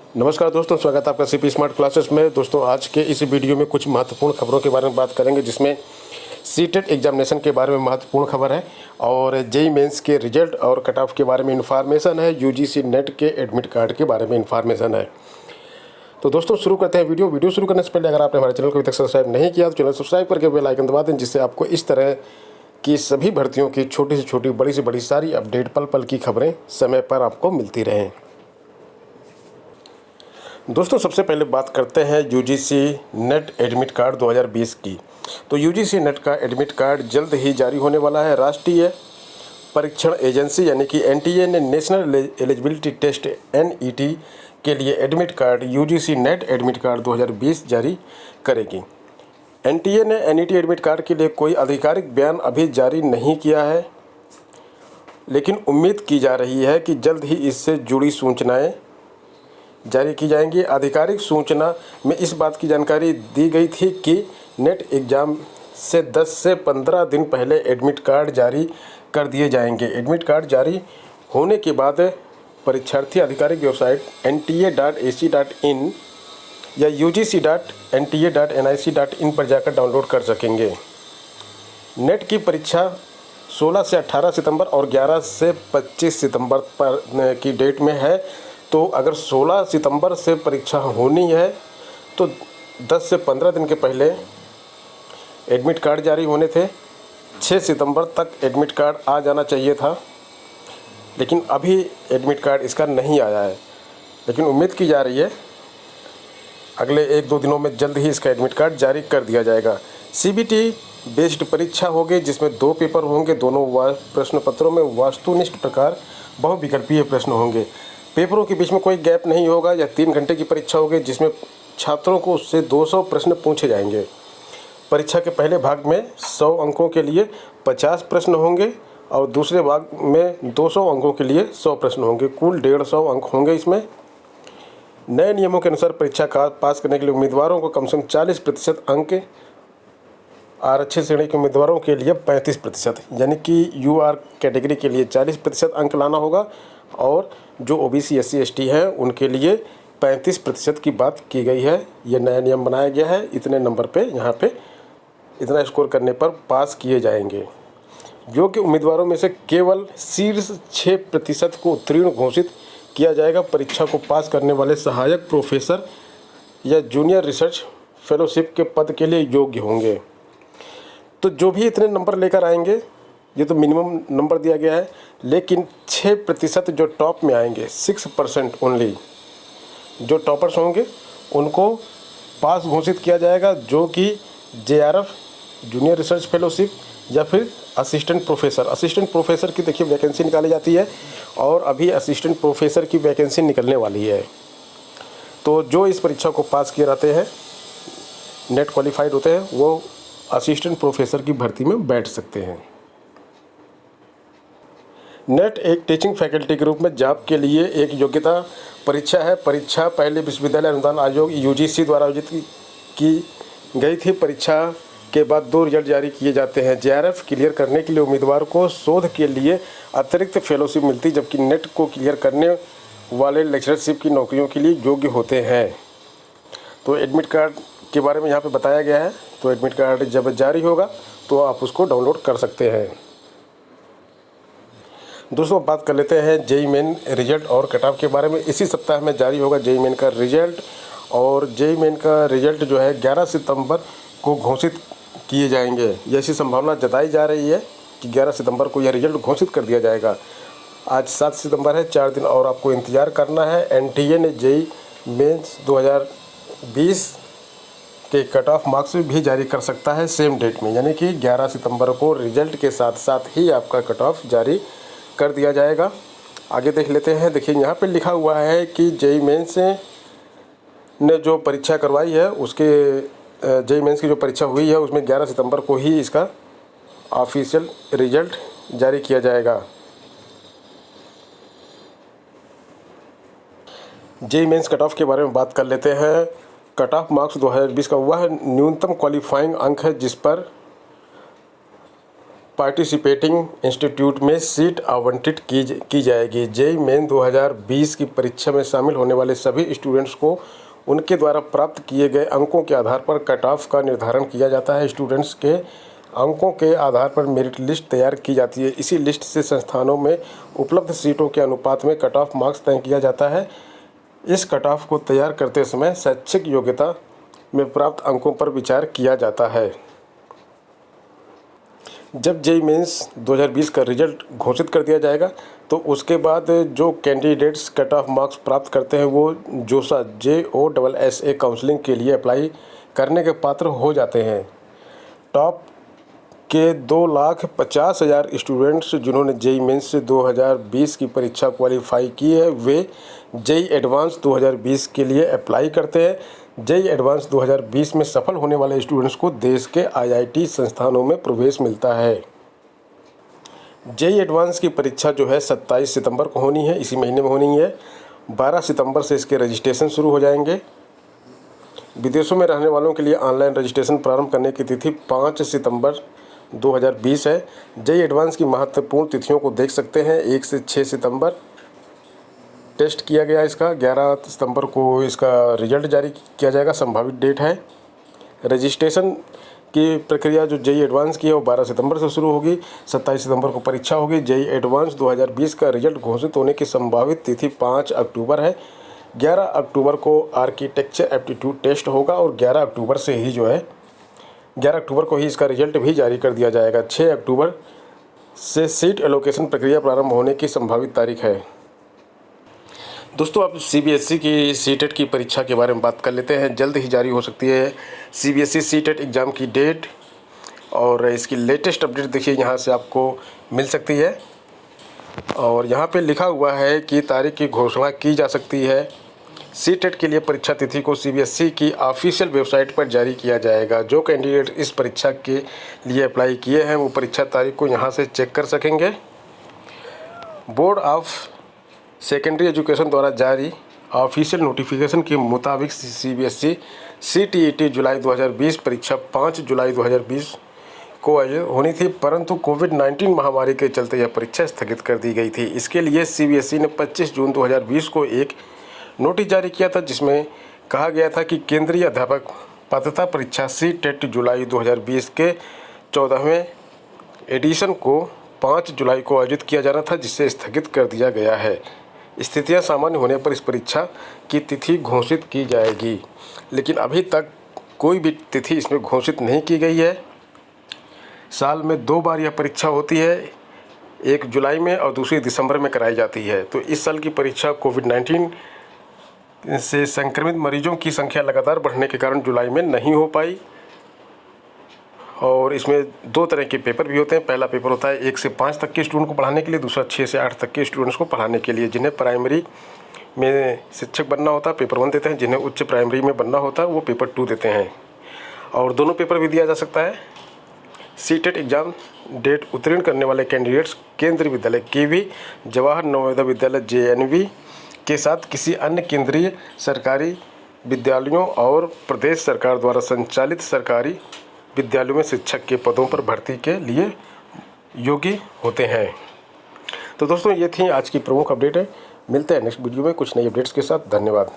नमस्कार दोस्तों, स्वागत है आपका सीपी स्मार्ट क्लासेस में। दोस्तों, आज के इस वीडियो में कुछ महत्वपूर्ण खबरों के बारे में बात करेंगे, जिसमें सीटेट एग्जामिनेशन के बारे में महत्वपूर्ण खबर है और जेई मेंस के रिजल्ट और कट ऑफ के बारे में इन्फॉर्मेशन है। यूजीसी नेट के एडमिट कार्ड के बारे में इन्फॉर्मेशन है। तो दोस्तों, शुरू करते हैं वीडियो शुरू करने से पहले अगर आपने हमारे चैनल को अभी तक सब्सक्राइब नहीं किया तो चैनल सब्सक्राइब करके बेल आइकन दबा दें, जिससे आपको इस तरह की सभी भर्तियों की छोटी से छोटी, बड़ी से बड़ी सारी अपडेट, पल पल की खबरें समय पर आपको मिलती रहें। दोस्तों, सबसे पहले बात करते हैं यूजीसी नेट एडमिट कार्ड 2020 की। तो यूजीसी नेट का एडमिट कार्ड जल्द ही जारी होने वाला है। राष्ट्रीय परीक्षण एजेंसी यानी कि एनटीए ने नेशनल एलिजिबिलिटी टेस्ट एनईटी के लिए admit card UGC net admit card 2020 जारी करेगी। एनटीए ने एनईटी एडमिट कार्ड के लिए कोई आधिकारिक बयान अभी जारी नहीं किया है, लेकिन उम्मीद की जा रही है कि जल्द ही इससे जुड़ी सूचनाएं जारी की जाएंगी। आधिकारिक सूचना में इस बात की जानकारी दी गई थी कि नेट एग्ज़ाम से 10 से 15 दिन पहले एडमिट कार्ड जारी कर दिए जाएंगे। एडमिट कार्ड जारी होने के बाद परीक्षार्थी आधिकारिक वेबसाइट nta.ac.in या ugc.nta.nic.in पर जाकर डाउनलोड कर सकेंगे। नेट की परीक्षा 16 से 18 सितंबर और 11 से 25 सितंबर पर की डेट में है। तो अगर 16 सितंबर से परीक्षा होनी है तो 10 से 15 दिन के पहले एडमिट कार्ड जारी होने थे। 6 सितंबर तक एडमिट कार्ड आ जाना चाहिए था, लेकिन अभी एडमिट कार्ड इसका नहीं आया है। लेकिन उम्मीद की जा रही है अगले 1-2 दिनों में जल्द ही इसका एडमिट कार्ड जारी कर दिया जाएगा। सीबीटी बेस्ड परीक्षा होगी, जिसमें 2 पेपर होंगे। दोनों प्रश्न पत्रों में वस्तुनिष्ठ प्रकार बहुविकल्पीय प्रश्न होंगे। पेपरों के बीच में कोई गैप नहीं होगा। यह 3 घंटे की परीक्षा होगी, जिसमें छात्रों को उससे 200 प्रश्न पूछे जाएंगे। परीक्षा के पहले भाग में 100 अंकों के लिए 50 प्रश्न होंगे और दूसरे भाग में 200 अंकों के लिए 100 प्रश्न होंगे। कुल 150 अंक होंगे इसमें। नए नियमों के अनुसार परीक्षा का पास करने के लिए उम्मीदवारों को कम से कम 40% अंक, आरक्षित श्रेणी के उम्मीदवारों के लिए 35%, यानी कि यूआर कैटेगरी के लिए 40% अंक लाना होगा और जो ओबीसी SC ST हैं उनके लिए 35% की बात की गई है। ये नया नियम बनाया गया है। इतने नंबर पे यहाँ पे इतना स्कोर करने पर पास किए जाएंगे। योग्य उम्मीदवारों में से केवल शीर्ष 6% को उत्तीर्ण घोषित किया जाएगा। परीक्षा को पास करने वाले सहायक प्रोफेसर या जूनियर रिसर्च फेलोशिप के पद के लिए योग्य होंगे। तो जो भी इतने नंबर लेकर आएंगे, ये तो मिनिमम नंबर दिया गया है, लेकिन 6% जो टॉप में आएंगे, 6% ओनली जो टॉपर्स होंगे उनको पास घोषित किया जाएगा, जो कि JRF जूनियर रिसर्च फेलोशिप या फिर असिस्टेंट प्रोफेसर की देखिए वैकेंसी निकाली जाती है और अभी असिस्टेंट प्रोफेसर की वैकेंसी निकलने वाली है। तो जो इस परीक्षा को पास किए रहते हैं, नेट क्वालिफाइड होते हैं, वो असिस्टेंट प्रोफेसर की भर्ती में बैठ सकते हैं। नेट एक टीचिंग फैकल्टी के रूप में जॉब के लिए एक योग्यता परीक्षा है। परीक्षा पहले विश्वविद्यालय अनुदान आयोग यूजीसी द्वारा आयोजित की गई थी। परीक्षा के बाद 2 रिजल्ट जारी किए जाते हैं। JRF क्लियर करने के लिए उम्मीदवार को शोध के लिए अतिरिक्त फेलोशिप मिलती, जबकि नेट को क्लियर करने वाले लेक्चरशिप की नौकरियों के लिए योग्य होते हैं। तो एडमिट कार्ड के बारे में यहाँ पे बताया गया है। तो एडमिट कार्ड जब जारी होगा तो आप उसको डाउनलोड कर सकते हैं। दोस्तों, बात कर लेते हैं जेई मेन रिजल्ट और कट ऑफ के बारे में। इसी सप्ताह में जारी होगा जेई मेन का रिजल्ट और जेई मेन का रिजल्ट जो है 11 सितंबर को घोषित किए जाएंगे। ऐसी संभावना जताई जा रही है कि 11 सितंबर को यह रिजल्ट घोषित कर दिया जाएगा। आज 7 सितंबर है, 4 दिन और आपको इंतज़ार करना है। एनटीए ने जेई मेंस 2020 के कट ऑफ मार्क्स भी जारी कर सकता है सेम डेट में, यानी कि 11 सितंबर को रिजल्ट के साथ साथ ही आपका कट ऑफ जारी कर दिया जाएगा। आगे देख लेते हैं। देखिए, यहाँ पे लिखा हुआ है कि जेई मेंस ने जो परीक्षा करवाई है, उसके जेई मेंस की जो परीक्षा हुई है उसमें 11 सितंबर को ही इसका ऑफिशियल रिजल्ट जारी किया जाएगा। जेई मेंस कट ऑफ के बारे में बात कर लेते हैं। कट ऑफ मार्क्स 2020 का वह न्यूनतम क्वालिफाइंग अंक है जिस पर पार्टिसिपेटिंग इंस्टीट्यूट में सीट आवंटित की जाएगी। जेईई मेन 2020 की परीक्षा में शामिल होने वाले सभी स्टूडेंट्स को उनके द्वारा प्राप्त किए गए अंकों के आधार पर कट ऑफ का निर्धारण किया जाता है। स्टूडेंट्स के अंकों के आधार पर मेरिट लिस्ट तैयार की जाती है। इसी लिस्ट से संस्थानों में उपलब्ध सीटों के अनुपात में कट ऑफ मार्क्स तय किया जाता है। इस कट ऑफ को तैयार करते समय शैक्षिक योग्यता में प्राप्त अंकों पर विचार किया जाता है। जब जेईई मेंस 2020 का रिजल्ट घोषित कर दिया जाएगा तो उसके बाद जो कैंडिडेट्स कट ऑफ मार्क्स प्राप्त करते हैं वो जोसा JOSSA काउंसलिंग के लिए अप्लाई करने के पात्र हो जाते हैं। टॉप के 2,50,000 स्टूडेंट्स जिन्होंने जेईई मेंस 2020 की परीक्षा क्वालिफाई की है वे जेईई एडवांस 2020 के लिए अप्लाई करते हैं। जेईई एडवांस 2020 में सफल होने वाले स्टूडेंट्स को देश के IIT संस्थानों में प्रवेश मिलता है। जेईई एडवांस की परीक्षा जो है 27 सितंबर को होनी है, इसी महीने में होनी है। 12 सितंबर से इसके रजिस्ट्रेशन शुरू हो जाएंगे। विदेशों में रहने वालों के लिए ऑनलाइन रजिस्ट्रेशन प्रारंभ करने की तिथि 5 सितंबर 2020 है। जेईई एडवांस की महत्वपूर्ण तिथियों को देख सकते हैं। 1 से 6 सितंबर टेस्ट किया गया इसका। 11 सितंबर को इसका रिजल्ट जारी किया जाएगा, संभावित डेट है। रजिस्ट्रेशन की प्रक्रिया जो जेईई एडवांस की है वो 12 सितंबर से शुरू होगी। 27 सितंबर को परीक्षा होगी। जेईई एडवांस 2020 का रिजल्ट घोषित होने की संभावित तिथि 5 अक्टूबर है। 11 अक्टूबर को आर्किटेक्चर एप्टीट्यूड टेस्ट होगा और 11 अक्टूबर से ही 11 अक्टूबर को ही इसका रिजल्ट भी जारी कर दिया जाएगा। 6 अक्टूबर से सीट एलोकेशन प्रक्रिया प्रारंभ होने की संभावित तारीख है। दोस्तों, अब CBSE की सीटेट की परीक्षा के बारे में बात कर लेते हैं। जल्द ही जारी हो सकती है CBSE सीटेट एग्ज़ाम की डेट और इसकी लेटेस्ट अपडेट देखिए यहाँ से आपको मिल सकती है। और यहाँ पे लिखा हुआ है कि तारीख की घोषणा की जा सकती है। सीटेट के लिए परीक्षा तिथि को CBSE की ऑफिशियल वेबसाइट पर जारी किया जाएगा। जो कैंडिडेट इस परीक्षा के लिए अप्लाई किए हैं वो परीक्षा तारीख को यहाँ से चेक कर सकेंगे। बोर्ड ऑफ सेकेंडरी एजुकेशन द्वारा जारी ऑफिशियल नोटिफिकेशन के मुताबिक CBSE CTET जुलाई 2020 परीक्षा 5 जुलाई 2020 को होनी थी, परंतु कोविड-19 महामारी के चलते यह परीक्षा स्थगित कर दी गई थी। इसके लिए CBSE ने 25 जून 2020 को एक नोटिस जारी किया था जिसमें कहा गया था कि केंद्रीय अध्यापक पात्रता परीक्षा CTET जुलाई 2020 के 14वें एडिशन को 5 जुलाई को आयोजित किया जाना था, जिसे स्थगित कर दिया गया है। स्थितियां सामान्य होने पर इस परीक्षा की तिथि घोषित की जाएगी, लेकिन अभी तक कोई भी तिथि इसमें घोषित नहीं की गई है। साल में 2 बार यह परीक्षा होती है, एक जुलाई में और दूसरी दिसंबर में कराई जाती है। तो इस साल की परीक्षा कोविड-19 से संक्रमित मरीजों की संख्या लगातार बढ़ने के कारण जुलाई में नहीं हो पाई। और इसमें 2 तरह के पेपर भी होते हैं। पहला पेपर होता है 1 से 5 तक के स्टूडेंट को पढ़ाने के लिए, दूसरा 6 से 8 तक के स्टूडेंट्स को पढ़ाने के लिए। जिन्हें प्राइमरी में शिक्षक बनना होता है पेपर 1 देते हैं, जिन्हें उच्च प्राइमरी में बनना होता है वो पेपर 2 देते हैं। और दोनों पेपर भी दिया जा सकता है। सीटेट एग्ज़ाम डेट उत्तीर्ण करने वाले कैंडिडेट्स केंद्रीय विद्यालय KV, जवाहर नवोदय विद्यालय JNV के साथ किसी अन्य केंद्रीय सरकारी विद्यालयों और प्रदेश सरकार द्वारा संचालित सरकारी विद्यालयों में शिक्षक के पदों पर भर्ती के लिए योग्य होते हैं। तो दोस्तों, ये थी आज की प्रमुख अपडेट है। मिलते हैं नेक्स्ट वीडियो में कुछ नई अपडेट्स के साथ। धन्यवाद।